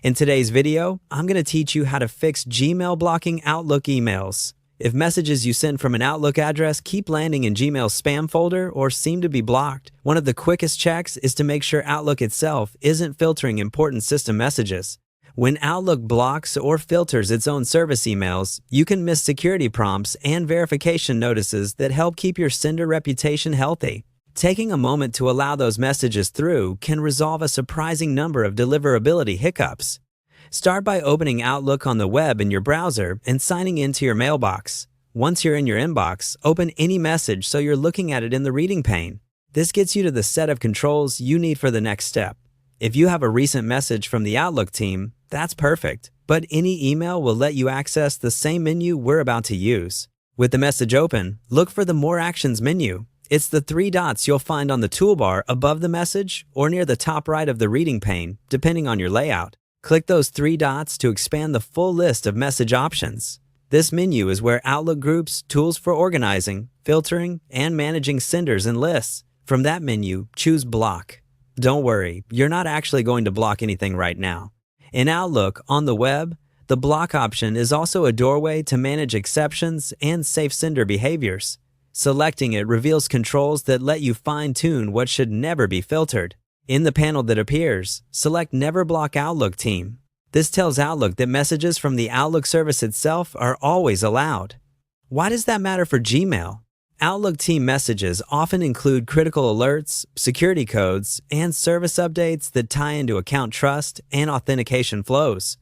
In today's video, I'm going to teach you how to fix Gmail blocking Outlook emails. If messages you send from an Outlook address keep landing in Gmail's spam folder or seem to be blocked, one of the quickest checks is to make sure Outlook itself isn't filtering important system messages. When Outlook blocks or filters its own service emails, you can miss security prompts and verification notices that help keep your sender reputation healthy. Taking a moment to allow those messages through can resolve a surprising number of deliverability hiccups. Start by opening Outlook on the web in your browser and signing into your mailbox. Once you're in your inbox, open any message so you're looking at it in the reading pane. This gets you to the set of controls you need for the next step. If you have a recent message from the Outlook team, that's perfect, but any email will let you access the same menu we're about to use. With the message open, look for the More Actions menu. It's the three dots you'll find on the toolbar above the message or near the top right of the reading pane, depending on your layout. Click those three dots to expand the full list of message options. This menu is where Outlook groups tools for organizing, filtering, and managing senders and lists. From that menu, choose Block. Don't worry, you're not actually going to block anything right now. In Outlook, on the web, the Block option is also a doorway to manage exceptions and safe sender behaviors. Selecting it reveals controls that let you fine-tune what should never be filtered. In the panel that appears, select Never Block Outlook Team. This tells Outlook that messages from the Outlook service itself are always allowed. Why does that matter for Gmail? Outlook team messages often include critical alerts, security codes, and service updates that tie into account trust and authentication flows.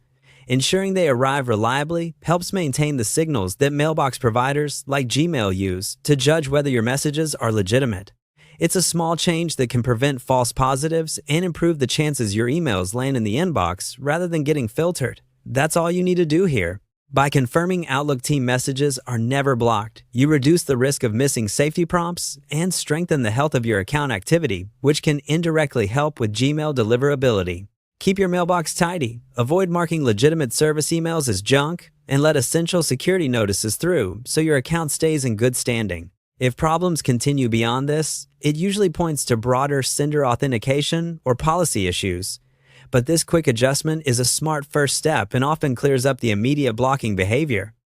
Ensuring they arrive reliably helps maintain the signals that mailbox providers like Gmail use to judge whether your messages are legitimate. It's a small change that can prevent false positives and improve the chances your emails land in the inbox rather than getting filtered. That's all you need to do here. By confirming Outlook team messages are never blocked, you reduce the risk of missing safety prompts and strengthen the health of your account activity, which can indirectly help with Gmail deliverability. Keep your mailbox tidy, avoid marking legitimate service emails as junk, and let essential security notices through so your account stays in good standing. If problems continue beyond this, it usually points to broader sender authentication or policy issues. But this quick adjustment is a smart first step and often clears up the immediate blocking behavior.